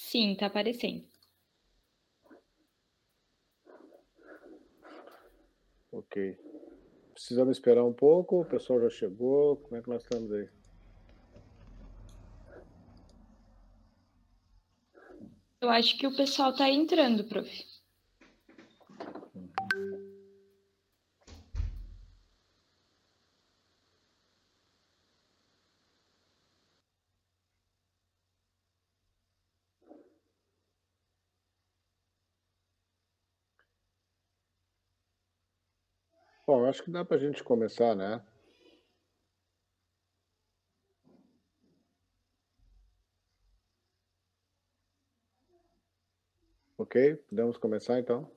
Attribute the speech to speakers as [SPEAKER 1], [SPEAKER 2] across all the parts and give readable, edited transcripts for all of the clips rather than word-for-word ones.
[SPEAKER 1] Sim, tá aparecendo.
[SPEAKER 2] Ok. Precisamos esperar um pouco, o pessoal já chegou, como é que nós estamos aí?
[SPEAKER 1] Eu acho que o pessoal tá entrando, prof.
[SPEAKER 2] Bom, acho que dá para a gente começar, né? Ok? Podemos começar então?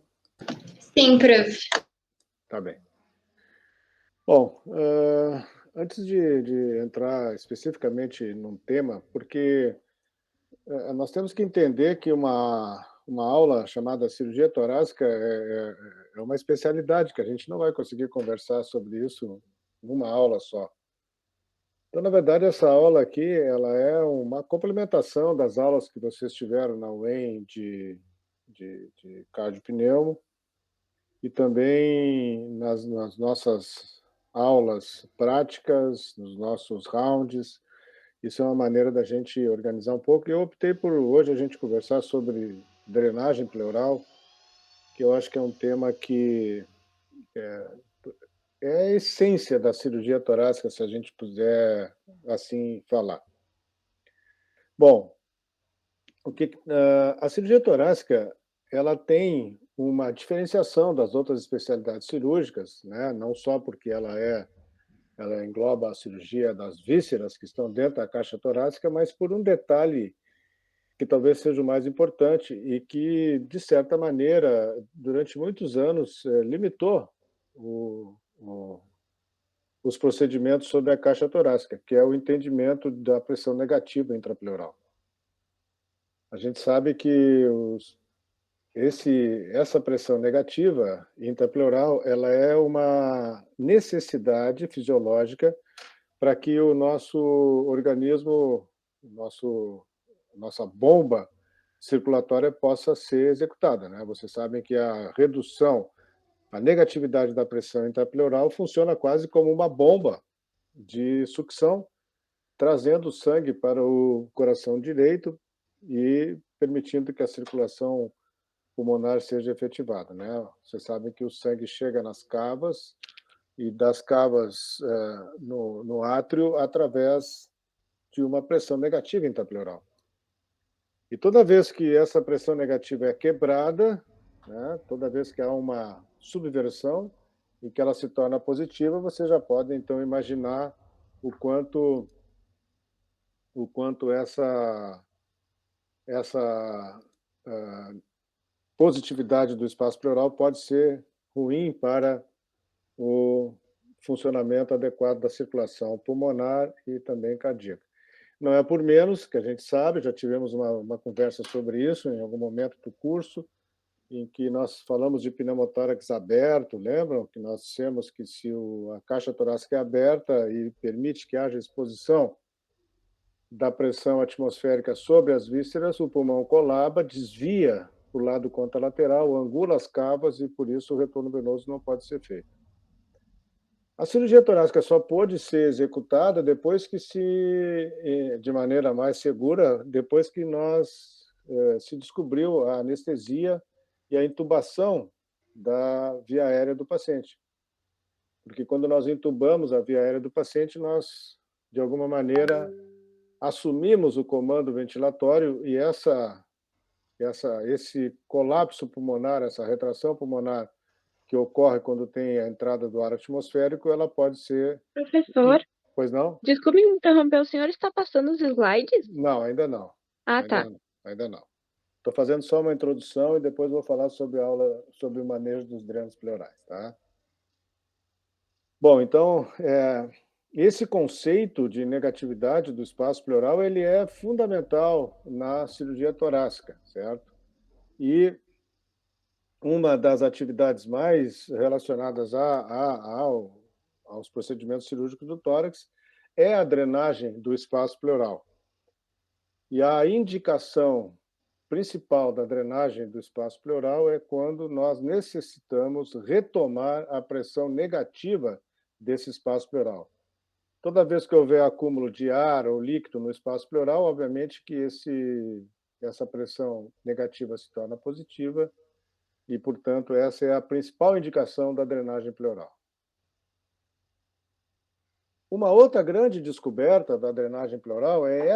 [SPEAKER 3] Sim, prof.
[SPEAKER 2] Tá bem. Bom, antes de entrar especificamente num tema, porque nós temos que entender que uma aula chamada cirurgia torácica é uma especialidade que a gente não vai conseguir conversar sobre isso numa aula só. Então, na verdade, essa aula aqui, ela é uma complementação das aulas que vocês tiveram na UEM de cardiopneumo e também nas nossas aulas práticas, nos nossos rounds. Isso é uma maneira da gente organizar um pouco. E eu optei por hoje a gente conversar sobre drenagem pleural, que eu acho que é um tema que é a essência da cirurgia torácica, se a gente puder assim falar. Bom, a cirurgia torácica ela tem uma diferenciação das outras especialidades cirúrgicas, né? Não só porque ela engloba a cirurgia das vísceras que estão dentro da caixa torácica, mas por um detalhe que talvez seja o mais importante e que, de certa maneira, durante muitos anos, limitou os procedimentos sobre a caixa torácica, que é o entendimento da pressão negativa intrapleural. A gente sabe que essa pressão negativa intrapleural ela é uma necessidade fisiológica para que o nosso organismo, nossa bomba circulatória possa ser executada, né? Vocês sabem que a redução, a negatividade da pressão intrapleural funciona quase como uma bomba de sucção, trazendo sangue para o coração direito e permitindo que a circulação pulmonar seja efetivada, né? Vocês sabem que o sangue chega nas cavas e das cavas no átrio através de uma pressão negativa intrapleural. E toda vez que essa pressão negativa é quebrada, né, toda vez que há uma subversão e que ela se torna positiva, você já pode então imaginar o quanto essa positividade do espaço pleural pode ser ruim para o funcionamento adequado da circulação pulmonar e também cardíaca. Não é por menos que a gente sabe, já tivemos uma conversa sobre isso em algum momento do curso, em que nós falamos de pneumotórax aberto, lembram? Que nós dissemos que se a caixa torácica é aberta e permite que haja exposição da pressão atmosférica sobre as vísceras, o pulmão colaba, desvia para o lado contralateral, angula as cavas e, por isso, o retorno venoso não pode ser feito. A cirurgia torácica só pôde ser executada depois que de maneira mais segura, depois que se descobriu a anestesia e a intubação da via aérea do paciente. Porque quando nós intubamos a via aérea do paciente, nós, de alguma maneira, assumimos o comando ventilatório e esse colapso pulmonar, essa retração pulmonar que ocorre quando tem a entrada do ar atmosférico, ela pode ser...
[SPEAKER 3] Professor,
[SPEAKER 2] Pois não?
[SPEAKER 3] desculpe me interromper, o senhor está passando os slides?
[SPEAKER 2] Não, ainda não.
[SPEAKER 3] Ah, tá.
[SPEAKER 2] Ainda não. Estou fazendo só uma introdução e depois vou falar sobre a aula sobre o manejo dos drenos pleurais, tá? Bom, então, esse conceito de negatividade do espaço pleural, ele é fundamental na cirurgia torácica, certo? E uma das atividades mais relacionadas aos procedimentos cirúrgicos do tórax é a drenagem do espaço pleural. E a indicação principal da drenagem do espaço pleural é quando nós necessitamos retomar a pressão negativa desse espaço pleural. Toda vez que houver acúmulo de ar ou líquido no espaço pleural, obviamente que essa pressão negativa se torna positiva e, portanto, essa é a principal indicação da drenagem pleural. Uma outra grande descoberta da drenagem pleural é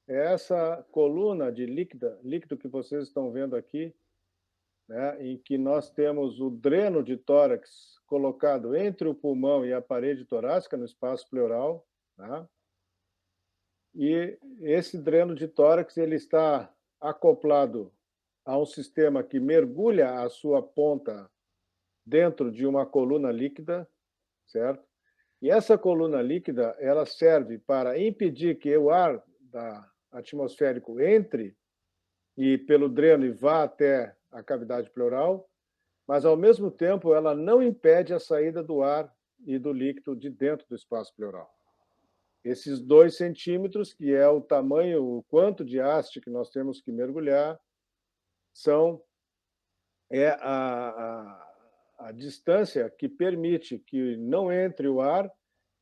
[SPEAKER 2] essa coluna de líquido que vocês estão vendo aqui, né, em que nós temos o dreno de tórax colocado entre o pulmão e a parede torácica, no espaço pleural, né? E esse dreno de tórax ele está acoplado a um sistema que mergulha a sua ponta dentro de uma coluna líquida, certo? E essa coluna líquida ela serve para impedir que o ar atmosférico entre e pelo dreno e vá até a cavidade pleural, mas, ao mesmo tempo, ela não impede a saída do ar e do líquido de dentro do espaço pleural. Esses 2 centímetros, que é o tamanho, o quanto de haste que nós temos que mergulhar, é a distância que permite que não entre o ar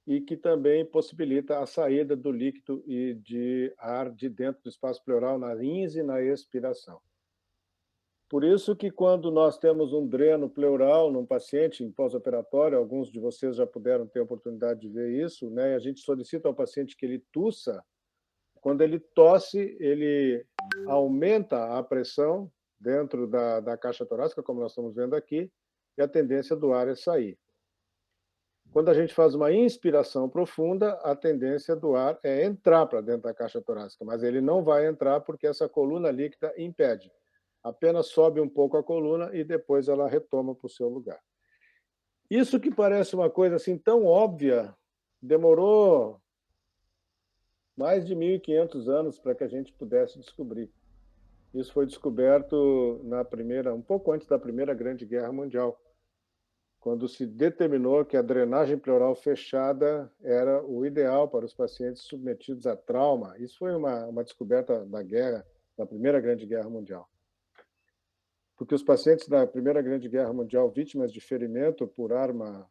[SPEAKER 2] e que também possibilita a saída do líquido e de ar de dentro do espaço pleural na ins e na expiração. Por isso que quando nós temos um dreno pleural num paciente em pós-operatório, alguns de vocês já puderam ter a oportunidade de ver isso, né? A gente solicita ao paciente que ele tussa. Quando ele tosse, ele aumenta a pressão dentro da caixa torácica, como nós estamos vendo aqui, e a tendência do ar é sair. Quando a gente faz uma inspiração profunda, a tendência do ar é entrar para dentro da caixa torácica, mas ele não vai entrar porque essa coluna líquida impede. Apenas sobe um pouco a coluna e depois ela retoma para o seu lugar. Isso que parece uma coisa assim tão óbvia, demorou mais de 1.500 anos para que a gente pudesse descobrir. Isso foi descoberto um pouco antes da Primeira Grande Guerra Mundial, quando se determinou que a drenagem pleural fechada era o ideal para os pacientes submetidos a trauma. Isso foi uma descoberta da Primeira Grande Guerra Mundial. Porque os pacientes da Primeira Grande Guerra Mundial, vítimas de ferimento por arma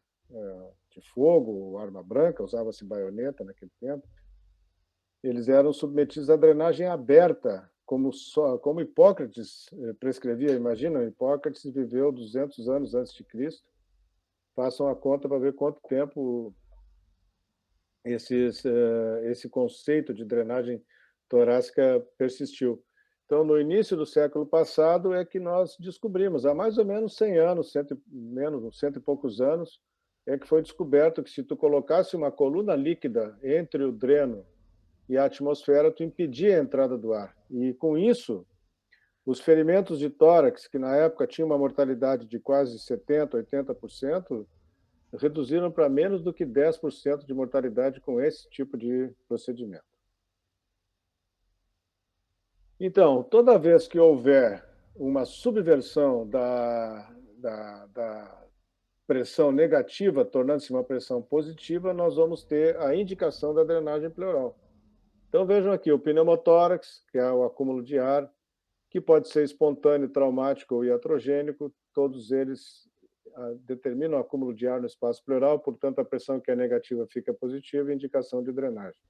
[SPEAKER 2] de fogo, arma branca, usava-se baioneta naquele tempo, eles eram submetidos à drenagem aberta, como Hipócrates prescrevia. Imaginam, Hipócrates viveu 200 anos antes de Cristo. Façam a conta para ver quanto tempo esse conceito de drenagem torácica persistiu. Então, no início do século passado é que nós descobrimos, há mais ou menos 100 anos, cento e poucos anos, é que foi descoberto que se tu colocasse uma coluna líquida entre o dreno e a atmosfera, tu impedia a entrada do ar. E, com isso, os ferimentos de tórax, que na época tinham uma mortalidade de quase 70%, 80%, reduziram para menos do que 10% de mortalidade com esse tipo de procedimento. Então, toda vez que houver uma subversão da pressão negativa, tornando-se uma pressão positiva, nós vamos ter a indicação da drenagem pleural. Então, vejam aqui, o pneumotórax, que é o acúmulo de ar, que pode ser espontâneo, traumático ou iatrogênico, todos eles determinam o acúmulo de ar no espaço pleural, portanto, a pressão que é negativa fica positiva, indicação de drenagem.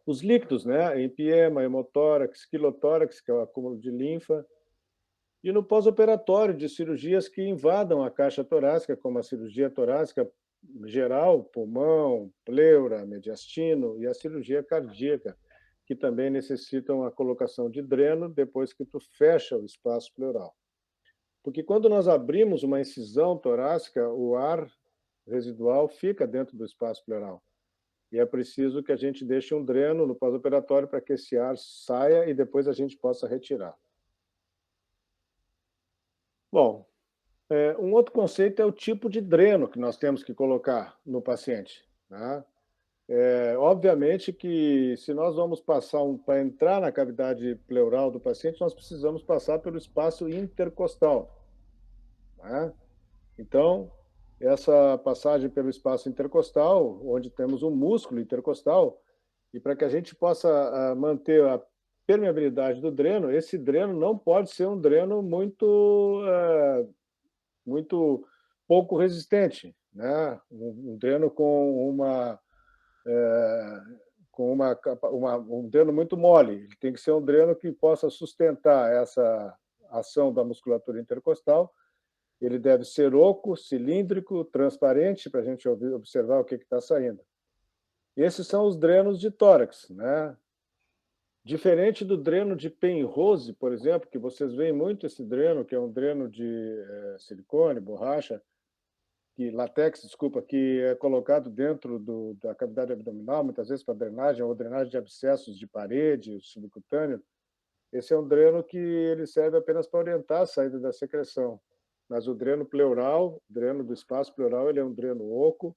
[SPEAKER 2] Os líquidos, né? Empiema, hemotórax, quilotórax, que é o acúmulo de linfa, e no pós-operatório de cirurgias que invadam a caixa torácica, como a cirurgia torácica geral, pulmão, pleura, mediastino, e a cirurgia cardíaca, que também necessitam a colocação de dreno depois que tu fecha o espaço pleural. Porque quando nós abrimos uma incisão torácica, o ar residual fica dentro do espaço pleural. E é preciso que a gente deixe um dreno no pós-operatório para que esse ar saia e depois a gente possa retirar. Bom, um outro conceito é o tipo de dreno que nós temos que colocar no paciente, né? Obviamente que se nós vamos passar para entrar na cavidade pleural do paciente, nós precisamos passar pelo espaço intercostal, né? Então, essa passagem pelo espaço intercostal, onde temos um músculo intercostal, e para que a gente possa manter permeabilidade do dreno, esse dreno não pode ser um dreno muito pouco resistente, né? Um dreno com um dreno muito mole. Ele tem que ser um dreno que possa sustentar essa ação da musculatura intercostal. Ele deve ser oco, cilíndrico, transparente, para a gente observar o que está saindo. Esses são os drenos de tórax, né? Diferente do dreno de Penrose, por exemplo, que vocês veem muito esse dreno, que é um dreno de silicone, borracha, látex, desculpa, que é colocado dentro da cavidade abdominal, muitas vezes para drenagem ou drenagem de abscessos de parede, subcutâneo. Esse é um dreno que ele serve apenas para orientar a saída da secreção. Mas o dreno pleural, dreno do espaço pleural, ele é um dreno oco,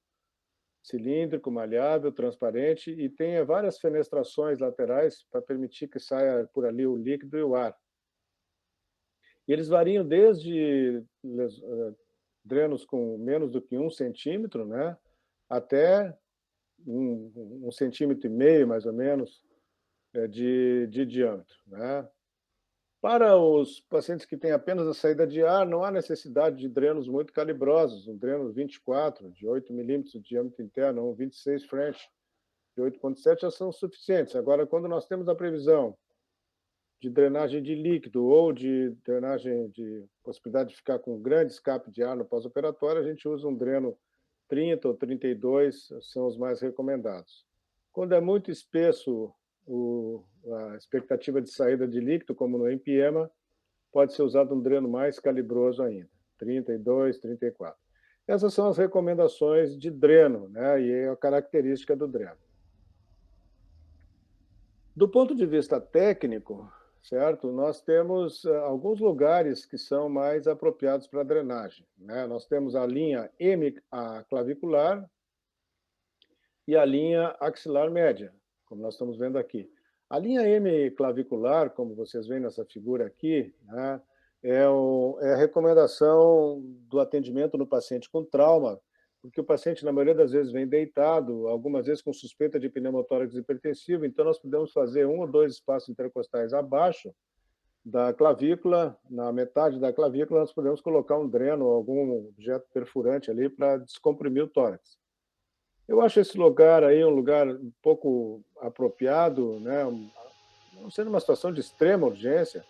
[SPEAKER 2] cilíndrico, maleável, transparente e tem várias fenestrações laterais para permitir que saia por ali o líquido e o ar. E eles variam desde drenos com menos do que 1 centímetro, né, até 1,5 centímetro, mais ou menos, de diâmetro, né? Para os pacientes que têm apenas a saída de ar, não há necessidade de drenos muito calibrosos. Um dreno 24, de 8 milímetros de diâmetro interno, ou 26 French, de 8,7, já são suficientes. Agora, quando nós temos a previsão de drenagem de líquido ou de drenagem de possibilidade de ficar com grande escape de ar no pós-operatório, a gente usa um dreno 30 ou 32, são os mais recomendados. Quando é muito espesso a expectativa de saída de líquido, como no empiema, pode ser usado um dreno mais calibroso ainda, 32, 34. Essas são as recomendações de dreno, né? E é a característica do dreno. Do ponto de vista técnico, certo? Nós temos alguns lugares que são mais apropriados para drenagem, né? Nós temos a linha clavicular e a linha axilar média, como nós estamos vendo aqui. A linha hemiclavicular, como vocês veem nessa figura aqui, né, é a recomendação do atendimento no paciente com trauma, porque o paciente, na maioria das vezes, vem deitado, algumas vezes com suspeita de pneumotórax hipertensivo, então nós podemos fazer 1 ou 2 espaços intercostais abaixo da clavícula, na metade da clavícula, nós podemos colocar um dreno ou algum objeto perfurante ali para descomprimir o tórax. Eu acho esse lugar aí um lugar um pouco apropriado, né? Não sendo uma situação de extrema urgência,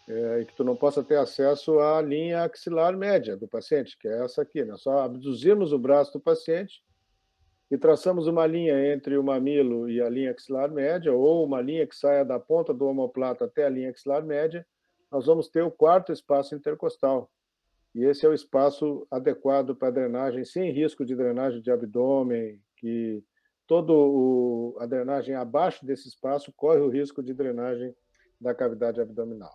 [SPEAKER 2] e que tu não possa ter acesso à linha axilar média do paciente, que é essa aqui. Nós só abduzimos o braço do paciente e traçamos uma linha entre o mamilo e a linha axilar média, ou uma linha que saia da ponta do omoplata até a linha axilar média. Nós vamos ter o 4º espaço intercostal. E esse é o espaço adequado para drenagem, sem risco de drenagem de abdômen, que a drenagem abaixo desse espaço corre o risco de drenagem da cavidade abdominal.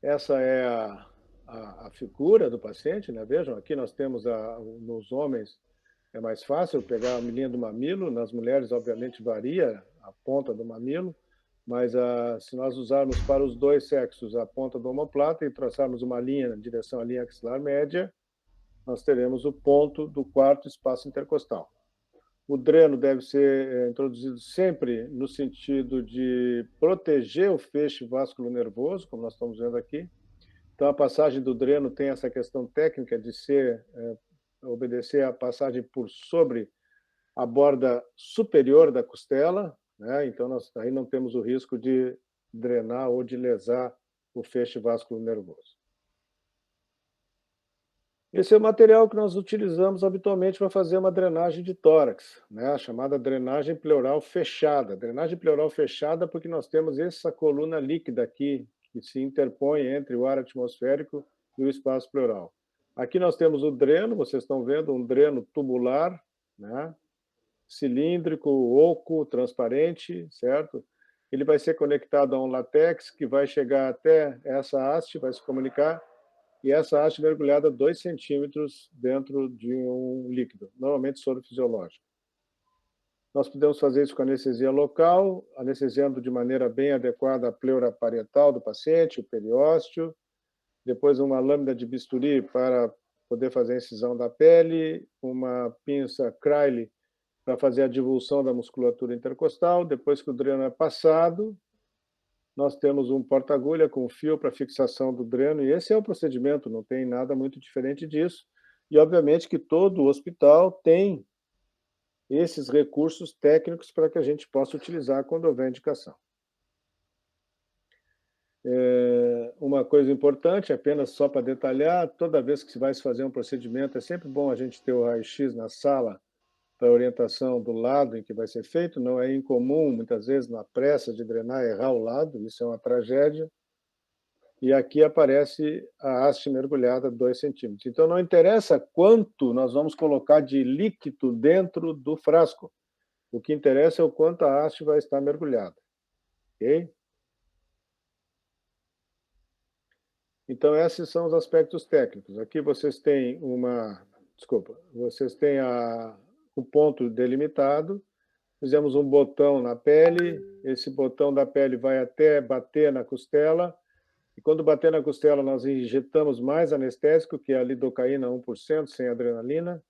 [SPEAKER 2] Essa é a figura do paciente, né? Vejam, aqui nós temos, nos homens, é mais fácil pegar a linha do mamilo, nas mulheres, obviamente, varia a ponta do mamilo, mas se nós usarmos para os dois sexos a ponta do omoplata e traçarmos uma linha na direção à linha axilar média, nós teremos o ponto do 4º espaço intercostal. O dreno deve ser introduzido sempre no sentido de proteger o feixe vasculonervoso, como nós estamos vendo aqui. Então, a passagem do dreno tem essa questão técnica de obedecer à passagem por sobre a borda superior da costela, né? Então, nós aí não temos o risco de drenar ou de lesar o feixe vasculonervoso. Esse é o material que nós utilizamos habitualmente para fazer uma drenagem de tórax, né? A chamada drenagem pleural fechada. Drenagem pleural fechada porque nós temos essa coluna líquida aqui, que se interpõe entre o ar atmosférico e o espaço pleural. Aqui nós temos o dreno, vocês estão vendo, um dreno tubular, né? Cilíndrico, oco, transparente, certo? Ele vai ser conectado a um látex que vai chegar até essa haste, vai se comunicar, e essa haste mergulhada 2 centímetros dentro de um líquido, normalmente soro fisiológico. Nós podemos fazer isso com anestesia local, anestesiando de maneira bem adequada a pleura parietal do paciente, o periósteo, depois uma lâmina de bisturi para poder fazer a incisão da pele, uma pinça Criley para fazer a divulsão da musculatura intercostal. Depois que o dreno é passado, nós temos um porta-agulha com fio para fixação do dreno, e esse é o procedimento, não tem nada muito diferente disso. E, obviamente, que todo hospital tem esses recursos técnicos para que a gente possa utilizar quando houver indicação. Uma coisa importante, apenas só para detalhar, toda vez que se vai fazer um procedimento, é sempre bom a gente ter o raio-x na sala para a orientação do lado em que vai ser feito. Não é incomum, muitas vezes, na pressa de drenar, errar o lado, isso é uma tragédia. E aqui aparece a haste mergulhada 2 centímetros. Então, não interessa quanto nós vamos colocar de líquido dentro do frasco. O que interessa é o quanto a haste vai estar mergulhada. Ok? Então, esses são os aspectos técnicos. Aqui vocês têm o ponto delimitado. Fizemos um botão na pele. Esse botão da pele vai até bater na costela. E quando bater na costela, nós injetamos mais anestésico, que é a lidocaína 1%, sem adrenalina.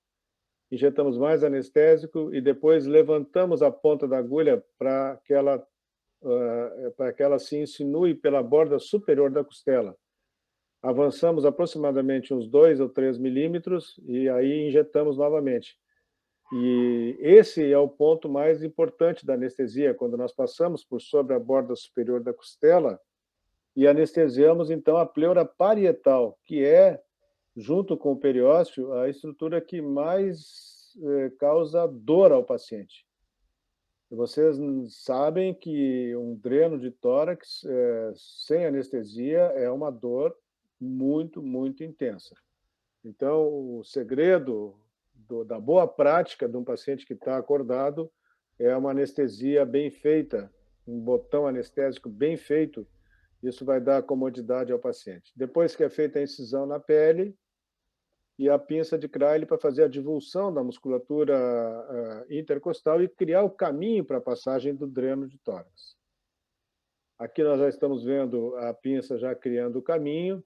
[SPEAKER 2] Injetamos mais anestésico e depois levantamos a ponta da agulha para que ela se insinue pela borda superior da costela. Avançamos aproximadamente uns 2 ou 3 milímetros e aí injetamos novamente. E esse é o ponto mais importante da anestesia, quando nós passamos por sobre a borda superior da costela e anestesiamos, então, a pleura parietal, que é, junto com o periósteo, a estrutura que mais causa dor ao paciente. Vocês sabem que um dreno de tórax sem anestesia é uma dor muito, muito intensa. Então, o segredo da boa prática de um paciente que está acordado é uma anestesia bem feita, um botão anestésico bem feito. Isso vai dar comodidade ao paciente. Depois que é feita a incisão na pele e a pinça de Kraili para fazer a divulsão da musculatura intercostal e criar o caminho para a passagem do dreno de tórax. Aqui nós já estamos vendo a pinça já criando o caminho.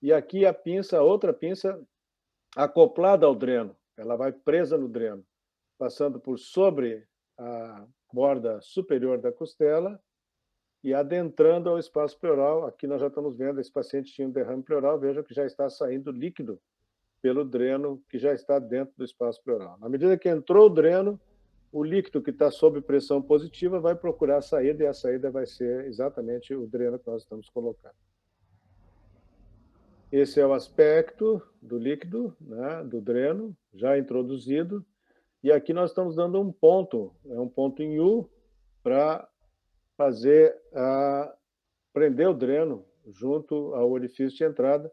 [SPEAKER 2] E aqui a pinça, outra pinça acoplada ao dreno. Ela vai presa no dreno, passando por sobre a borda superior da costela e adentrando ao espaço pleural. Aqui nós já estamos vendo, esse paciente tinha um derrame pleural, veja que já está saindo líquido pelo dreno que já está dentro do espaço pleural. Na medida que entrou o dreno, o líquido que está sob pressão positiva vai procurar a saída, e a saída vai ser exatamente o dreno que nós estamos colocando. Esse é o aspecto do líquido, né, do dreno, já introduzido. E aqui nós estamos dando um ponto, é um ponto em U, para prender o dreno junto ao orifício de entrada,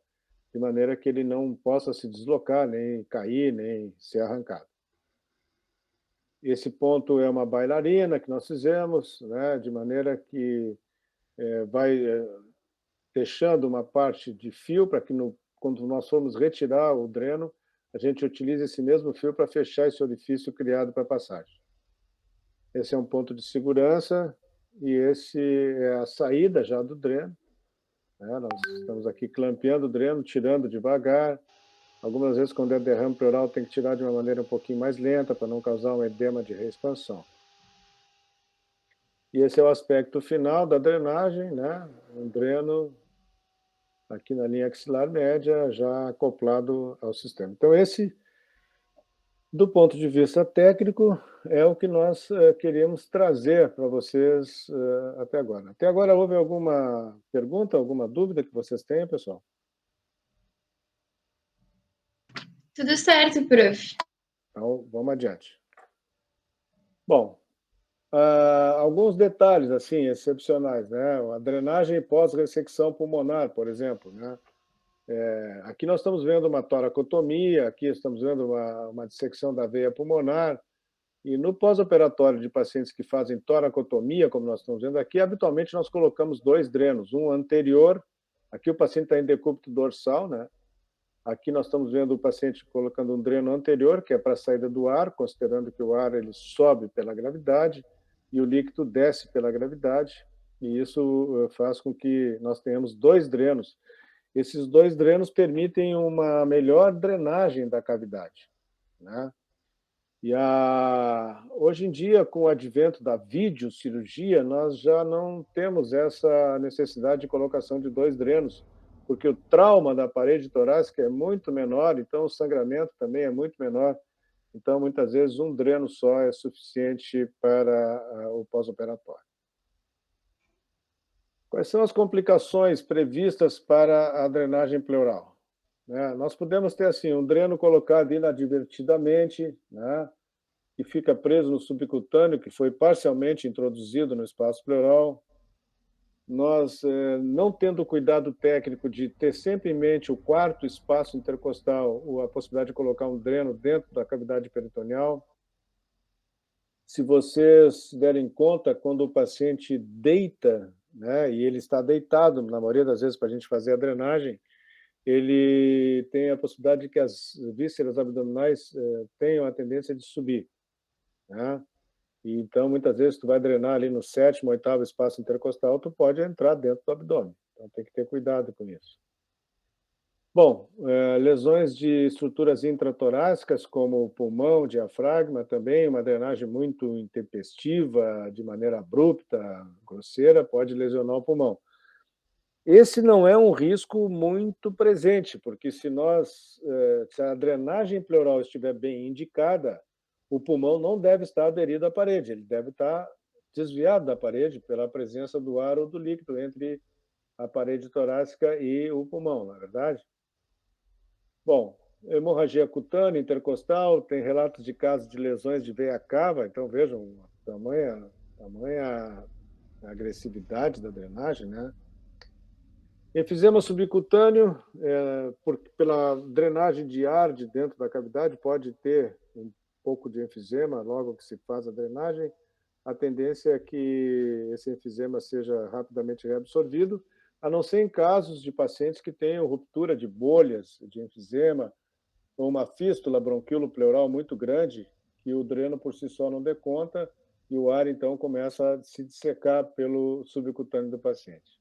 [SPEAKER 2] de maneira que ele não possa se deslocar, nem cair, nem ser arrancado. Esse ponto é uma bailarina que nós fizemos, né, de maneira que vai deixando uma parte de fio para que, quando nós formos retirar o dreno, a gente utilize esse mesmo fio para fechar esse orifício criado para a passagem. Esse é um ponto de segurança e esse é a saída já do dreno. Nós estamos aqui clampeando o dreno, tirando devagar. Algumas vezes, quando é derrame pleural, tem que tirar de uma maneira um pouquinho mais lenta para não causar um edema de reexpansão. E esse é o aspecto final da drenagem, né? Um dreno aqui na linha axilar média, já acoplado ao sistema. Então, esse, do ponto de vista técnico, é o que nós queríamos trazer para vocês até agora. Até agora, houve alguma pergunta, alguma dúvida que vocês tenham, pessoal?
[SPEAKER 3] Tudo certo, prof.
[SPEAKER 2] Então, vamos adiante. Bom, alguns detalhes assim excepcionais, né? A drenagem pós-ressecção pulmonar, por exemplo, né? Aqui nós estamos vendo uma toracotomia, aqui estamos vendo uma dissecção da veia pulmonar, e no pós-operatório de pacientes que fazem toracotomia, como nós estamos vendo aqui, habitualmente nós colocamos 2 drenos, um anterior, aqui o paciente está em decúbito dorsal, né? Aqui nós estamos vendo o paciente colocando um dreno anterior, que é para a saída do ar, considerando que o ar ele sobe pela gravidade e o líquido desce pela gravidade, e isso faz com que nós tenhamos 2 drenos. Esses 2 drenos permitem uma melhor drenagem da cavidade, né? Hoje em dia, com o advento da videocirurgia, nós já não temos essa necessidade de colocação de 2 drenos, porque o trauma da parede torácica é muito menor, então o sangramento também é muito menor. Então, muitas vezes, um dreno só é suficiente para o pós-operatório. Quais são as complicações previstas para a drenagem pleural? Nós podemos ter assim, um dreno colocado inadvertidamente, que fica preso no subcutâneo, que foi parcialmente introduzido no espaço pleural. Nós, não tendo cuidado técnico de ter sempre em mente o quarto espaço intercostal, ou a possibilidade de colocar um dreno dentro da cavidade peritoneal. Se vocês derem conta, quando o paciente deita, e ele está deitado, na maioria das vezes, para a gente fazer a drenagem, ele tem a possibilidade de que as vísceras abdominais tenham a tendência de subir. Então, muitas vezes, tu vai drenar ali no 7º, 8º espaço intercostal, tu pode entrar dentro do abdômen. Então, tem que ter cuidado com isso. Bom, lesões de estruturas intratorácicas, como o pulmão, diafragma, também uma drenagem muito intempestiva, de maneira abrupta, grosseira, pode lesionar o pulmão. Esse não é um risco muito presente, porque se a drenagem pleural estiver bem indicada, o pulmão não deve estar aderido à parede, ele deve estar desviado da parede pela presença do ar ou do líquido entre a parede torácica e o pulmão, não é verdade? Bom, hemorragia cutânea, intercostal, tem relatos de casos de lesões de veia cava, então vejam tamanha agressividade da drenagem, Enfisema subcutâneo, pela drenagem de ar de dentro da cavidade, pode ter um pouco de enfisema logo que se faz a drenagem. A tendência é que esse enfisema seja rapidamente reabsorvido, a não ser em casos de pacientes que tenham ruptura de bolhas de enfisema ou uma fístula bronquilo-pleural muito grande, que o dreno por si só não dê conta e o ar, então, começa a se dissecar pelo subcutâneo do paciente.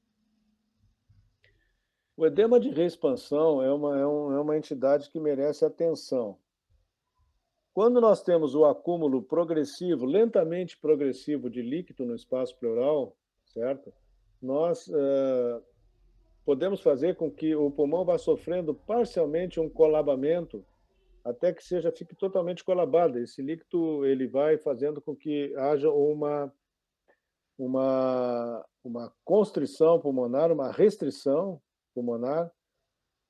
[SPEAKER 2] O edema de reexpansão é uma entidade que merece atenção. Quando nós temos o acúmulo progressivo, lentamente progressivo, de líquido no espaço pleural, certo? Nós podemos fazer com que o pulmão vá sofrendo parcialmente um colabamento até que fique totalmente colabado. Esse líquido ele vai fazendo com que haja uma constrição pulmonar, uma restrição pulmonar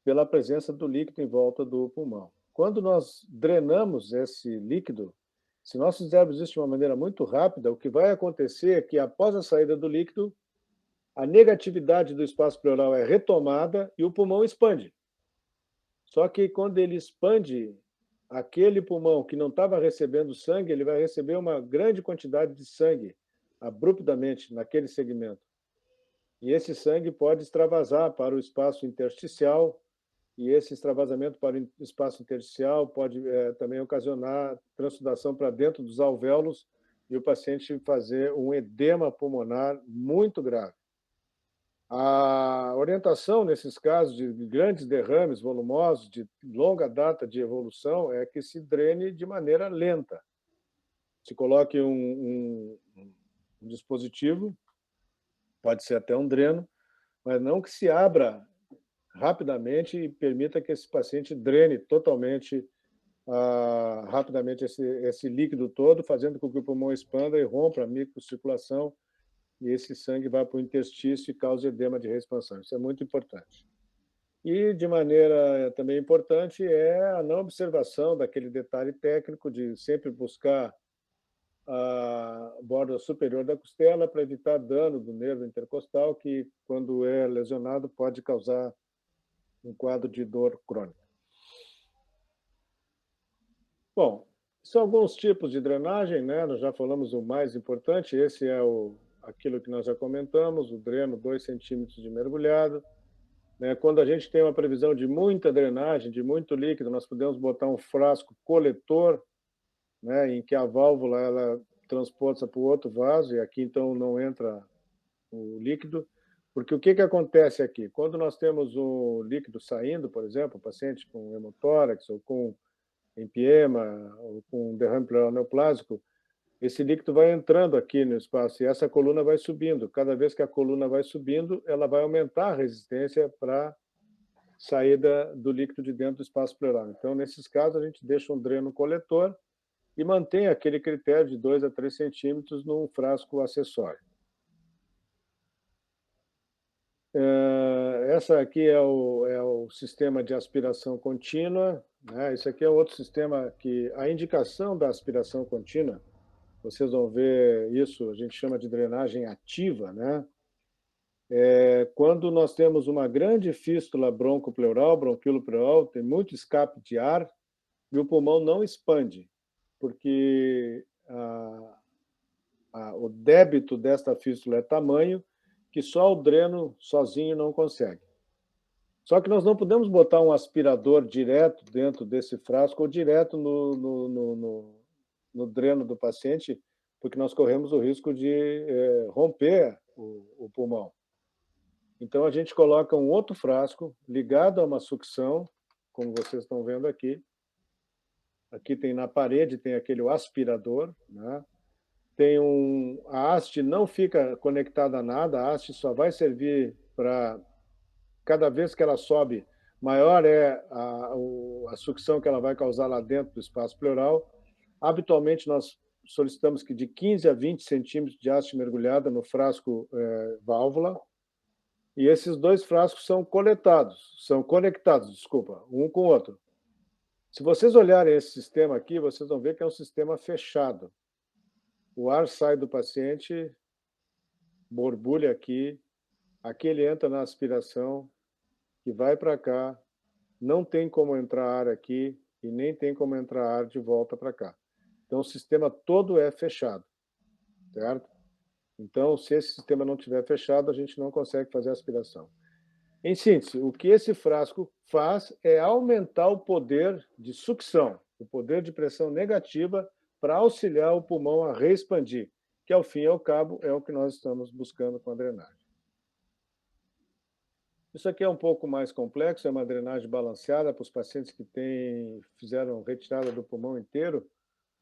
[SPEAKER 2] pela presença do líquido em volta do pulmão. Quando nós drenamos esse líquido, se nós fizermos isso de uma maneira muito rápida, o que vai acontecer é que, após a saída do líquido, a negatividade do espaço pleural é retomada e o pulmão expande. Só que, quando ele expande, aquele pulmão que não estava recebendo sangue, ele vai receber uma grande quantidade de sangue, abruptamente, naquele segmento. E esse sangue pode extravasar para o espaço intersticial, e esse extravasamento para o espaço intersticial pode também ocasionar transsudação para dentro dos alvéolos e o paciente fazer um edema pulmonar muito grave. A orientação, nesses casos de grandes derrames volumosos, de longa data de evolução, é que se drene de maneira lenta. Se coloque um dispositivo, pode ser até um dreno, mas não que se abra rapidamente e permita que esse paciente drene totalmente, rapidamente esse líquido todo, fazendo com que o pulmão expanda e rompa a microcirculação e esse sangue vai para o interstício e causa edema de reexpansão. Isso é muito importante. E, de maneira também importante, é a não observação daquele detalhe técnico de sempre buscar a borda superior da costela para evitar dano do nervo intercostal, que, quando é lesionado, pode causar um quadro de dor crônica. Bom, são alguns tipos de drenagem, Nós já falamos o mais importante, esse é aquilo que nós já comentamos, o dreno 2 centímetros de mergulhado. Quando a gente tem uma previsão de muita drenagem, de muito líquido, nós podemos botar um frasco coletor, em que a válvula ela transporta para o outro vaso, e aqui então não entra o líquido, porque o que acontece aqui? Quando nós temos o líquido saindo, por exemplo, o paciente com hemotórax ou com empiema ou com derrame pleural neoplásico, esse líquido vai entrando aqui no espaço e essa coluna vai subindo. Cada vez que a coluna vai subindo, ela vai aumentar a resistência para saída do líquido de dentro do espaço pleural. Então, nesses casos, a gente deixa um dreno coletor e mantém aquele critério de 2 a 3 centímetros num frasco acessório. Essa aqui é o sistema de aspiração contínua, né? Esse aqui é outro sistema que a indicação da aspiração contínua, vocês vão ver isso, a gente chama de drenagem ativa, né? Quando nós temos uma grande fístula broncopleural, bronquilo-pleural, tem muito escape de ar e o pulmão não expande, porque o débito desta fístula é tamanho que só o dreno sozinho não consegue. Só que nós não podemos botar um aspirador direto dentro desse frasco ou direto no dreno do paciente, porque nós corremos o risco de romper o pulmão. Então, a gente coloca um outro frasco ligado a uma sucção, como vocês estão vendo aqui. Aqui tem na parede, tem aquele aspirador, né? A haste não fica conectada a nada, a haste só vai servir para, cada vez que ela sobe, maior é a sucção que ela vai causar lá dentro do espaço pleural. Habitualmente, nós solicitamos que de 15 a 20 centímetros de haste mergulhada no frasco válvula, e esses dois frascos são conectados, desculpa, um com o outro. Se vocês olharem esse sistema aqui, vocês vão ver que é um sistema fechado. O ar sai do paciente, borbulha aqui ele entra na aspiração, que vai para cá, não tem como entrar ar aqui e nem tem como entrar ar de volta para cá. Então, o sistema todo é fechado, certo? Então, se esse sistema não estiver fechado, a gente não consegue fazer a aspiração. Em síntese, o que esse frasco faz é aumentar o poder de sucção, o poder de pressão negativa para auxiliar o pulmão a reexpandir, que, ao fim e ao cabo, é o que nós estamos buscando com a drenagem. Isso aqui é um pouco mais complexo, é uma drenagem balanceada para os pacientes que fizeram retirada do pulmão inteiro,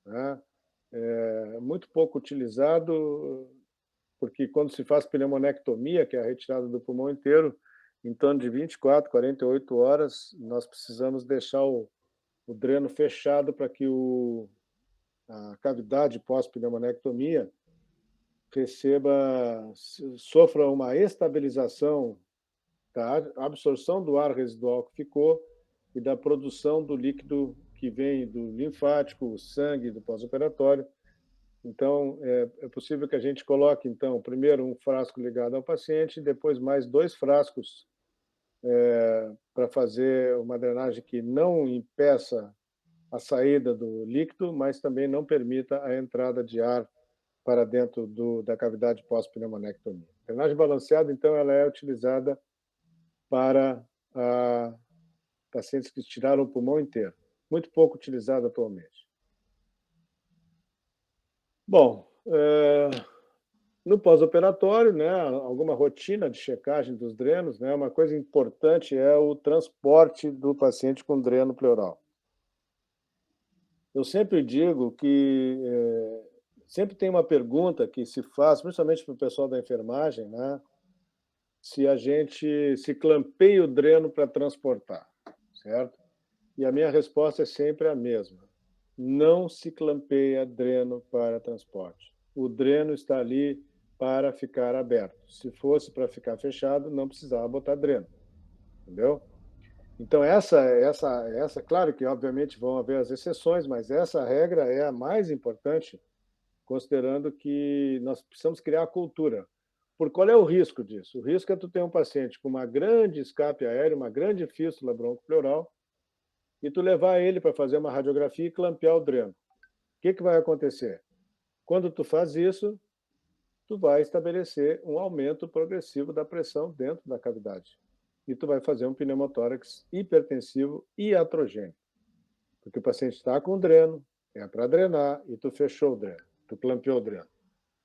[SPEAKER 2] né? Muito pouco utilizado, porque quando se faz pneumonectomia, que é a retirada do pulmão inteiro, em torno de 24, 48 horas, nós precisamos deixar o dreno fechado para que a cavidade pós-pneumonectomia sofra uma estabilização da absorção do ar residual que ficou e da produção do líquido que vem do linfático, sangue, do pós-operatório. Então, é possível que a gente coloque, então, primeiro um frasco ligado ao paciente, depois mais 2 frascos para fazer uma drenagem que não impeça a saída do líquido, mas também não permita a entrada de ar para dentro da cavidade pós-pneumonectomia. A drenagem balanceada, então, ela é utilizada para pacientes que tiraram o pulmão inteiro. Muito pouco utilizada atualmente. Bom, no pós-operatório, né, alguma rotina de checagem dos drenos, né, uma coisa importante é o transporte do paciente com dreno pleural. Eu sempre digo que sempre tem uma pergunta que se faz, principalmente para o pessoal da enfermagem, né, se clampeia o dreno para transportar, certo? E a minha resposta é sempre a mesma. Não se clampeia dreno para transporte. O dreno está ali para ficar aberto. Se fosse para ficar fechado, não precisava botar dreno, entendeu? Então, claro que, obviamente, vão haver as exceções, mas essa regra é a mais importante, considerando que nós precisamos criar a cultura. Por qual é o risco disso? O risco é tu ter um paciente com uma grande escape aéreo, uma grande fístula broncopleural, e tu levar ele para fazer uma radiografia e clampear o dreno. O que vai acontecer? Quando tu faz isso, tu vai estabelecer um aumento progressivo da pressão dentro da cavidade. E tu vai fazer um pneumotórax hipertensivo e iatrogênico. Porque o paciente está com o dreno, é para drenar, e tu fechou o dreno, tu clampeou o dreno.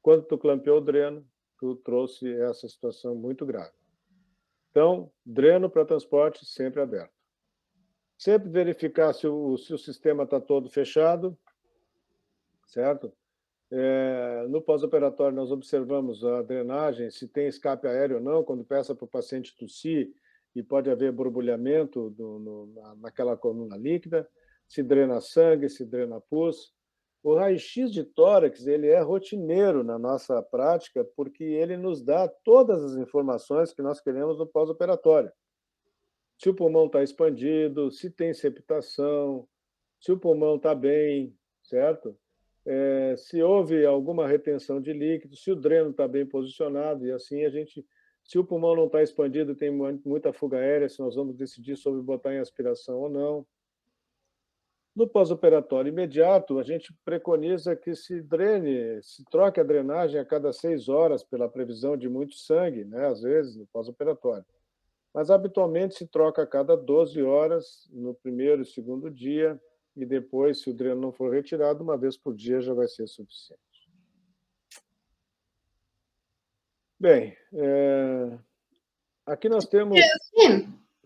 [SPEAKER 2] Quando tu clampeou o dreno, tu trouxe essa situação muito grave. Então, dreno para transporte sempre aberto. Sempre verificar se o sistema está todo fechado, certo? No pós-operatório, nós observamos a drenagem, se tem escape aéreo ou não, quando peça para o paciente tossir, e pode haver borbulhamento naquela coluna líquida, se drena sangue, se drena pus. O raio-x de tórax ele é rotineiro na nossa prática, porque ele nos dá todas as informações que nós queremos no pós-operatório. Se o pulmão está expandido, se tem septação, se o pulmão está bem, certo? Se houve alguma retenção de líquido, se o dreno está bem posicionado, e assim a gente, se o pulmão não está expandido e tem muita fuga aérea, se nós vamos decidir sobre botar em aspiração ou não. No pós-operatório imediato, a gente preconiza que se troque a drenagem a cada 6 horas, pela previsão de muito sangue, né? Às vezes, no pós-operatório. Mas, habitualmente, se troca a cada 12 horas, no primeiro e segundo dia, e depois, se o dreno não for retirado, uma vez por dia já vai ser suficiente. Bem, aqui nós temos...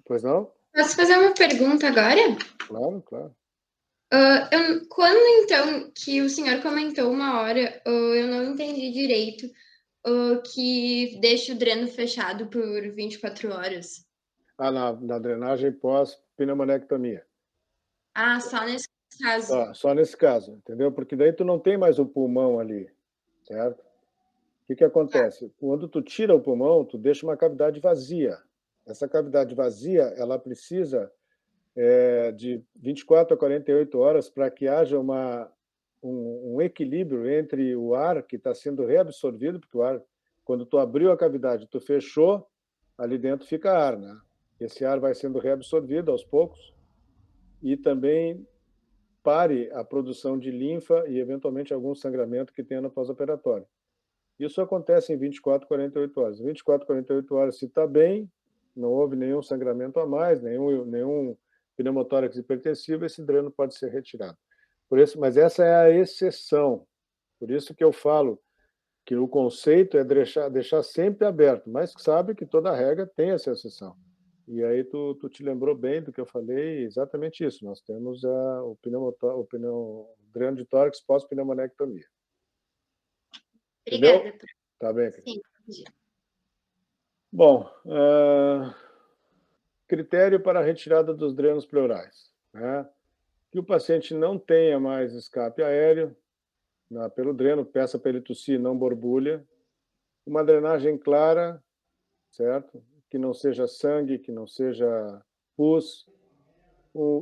[SPEAKER 2] Pois não?
[SPEAKER 3] Posso fazer uma pergunta agora?
[SPEAKER 2] Claro, claro.
[SPEAKER 3] Quando, então, que o senhor comentou uma hora, eu não entendi direito, que deixa o dreno fechado por 24 horas.
[SPEAKER 2] Na drenagem pós-pneumonectomia.
[SPEAKER 3] Só nesse caso.
[SPEAKER 2] Só nesse caso, entendeu? Porque daí tu não tem mais o pulmão ali, certo? O que acontece? Quando tu tira o pulmão, tu deixa uma cavidade vazia. Essa cavidade vazia, ela precisa de 24 a 48 horas para que haja um equilíbrio entre o ar que está sendo reabsorvido, porque o ar, quando tu abriu a cavidade, tu fechou, ali dentro fica ar, né? Esse ar vai sendo reabsorvido aos poucos e também pare a produção de linfa e, eventualmente, algum sangramento que tenha no pós-operatório. Isso acontece em 24 a 48 horas. 24 a 48 horas, se está bem, não houve nenhum sangramento a mais, nenhum pneumotórax hipertensivo, esse dreno pode ser retirado. Mas essa é a exceção. Por isso que eu falo que o conceito é deixar sempre aberto, mas sabe que toda regra tem essa exceção. E aí tu te lembrou bem do que eu falei, exatamente isso. Nós temos o dreno de tórax pós-pneumonectomia.
[SPEAKER 3] Obrigada.
[SPEAKER 2] Entendeu? Tá bem, Cris.
[SPEAKER 3] Sim, entendi.
[SPEAKER 2] Bom, critério para a retirada dos drenos pleurais, né? Que o paciente não tenha mais escape aéreo pelo dreno, peça para ele tossir, não borbulha. Uma drenagem clara, certo? Que não seja sangue, que não seja pus.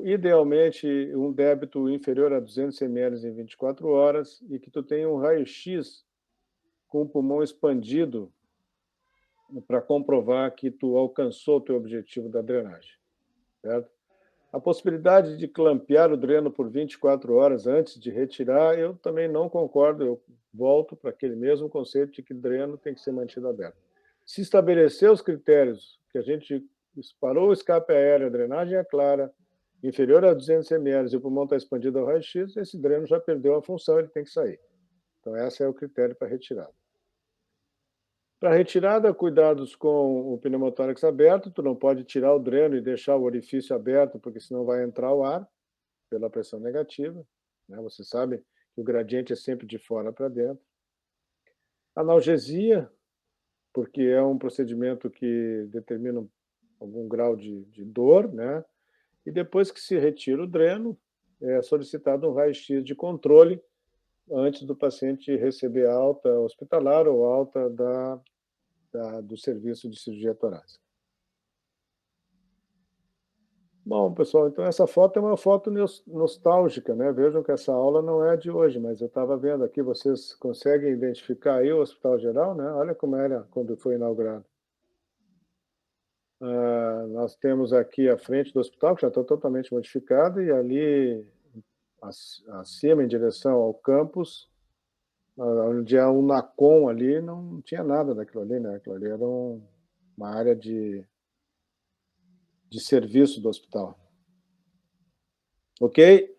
[SPEAKER 2] Idealmente, um débito inferior a 200 ml em 24 horas e que tu tenha um raio-x com o pulmão expandido para comprovar que tu alcançou o teu objetivo da drenagem, certo? A possibilidade de clampear o dreno por 24 horas antes de retirar, eu também não concordo, eu volto para aquele mesmo conceito de que o dreno tem que ser mantido aberto. Se estabelecer os critérios que a gente parou o escape aéreo, a drenagem é clara, inferior a 200 ml e o pulmão está expandido ao raio-x, esse dreno já perdeu a função, ele tem que sair. Então, esse é o critério para retirada. Para retirada, cuidados com o pneumotórax aberto, tu não pode tirar o dreno e deixar o orifício aberto, porque senão vai entrar o ar pela pressão negativa, né? Você sabe que o gradiente é sempre de fora para dentro. Analgesia, porque é um procedimento que determina algum grau de dor, né? E depois que se retira o dreno, é solicitado um raio-x de controle antes do paciente receber alta hospitalar ou alta do serviço de cirurgia torácica. Bom, pessoal, então essa foto é uma foto nostálgica, né? Vejam que essa aula não é de hoje, mas eu estava vendo aqui, vocês conseguem identificar aí o Hospital Geral, né? Olha como era quando foi inaugurado. Nós temos aqui a frente do hospital, que já está totalmente modificada, e ali acima, em direção ao campus, onde há um NACOM ali, não tinha nada daquilo ali, né? Aquilo ali era uma área de serviço do hospital. Ok?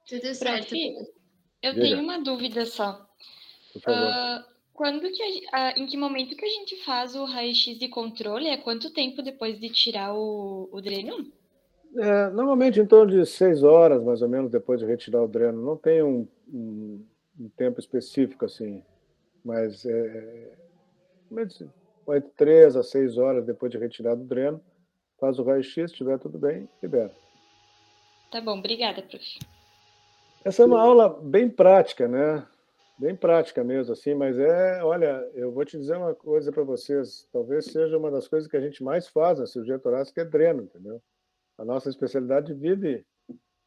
[SPEAKER 3] Tudo certo.
[SPEAKER 1] Prof, eu tenho uma dúvida só.
[SPEAKER 2] Por favor.
[SPEAKER 1] Em que momento que a gente faz o raio-x de controle? É quanto tempo depois de tirar o dreno?
[SPEAKER 2] Normalmente em torno de 6 horas, mais ou menos, depois de retirar o dreno. Não tem um tempo específico assim, mas entre 3 a 6 horas depois de retirado o dreno, faz o raio-x, se estiver tudo bem, libera.
[SPEAKER 1] Tá bom, obrigada, prof.
[SPEAKER 2] Essa é uma aula bem prática, né? Bem prática mesmo, assim, mas olha, eu vou te dizer uma coisa para vocês, talvez seja uma das coisas que a gente mais faz na cirurgia torácica, é dreno, entendeu? A nossa especialidade vive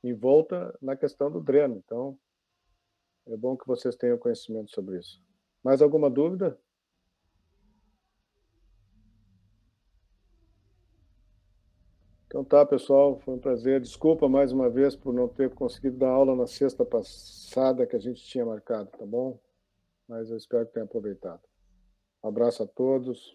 [SPEAKER 2] em volta na questão do dreno, então é bom que vocês tenham conhecimento sobre isso. Mais alguma dúvida? Então tá, pessoal, foi um prazer. Desculpa mais uma vez por não ter conseguido dar aula na sexta passada que a gente tinha marcado, tá bom? Mas eu espero que tenham aproveitado. Um abraço a todos.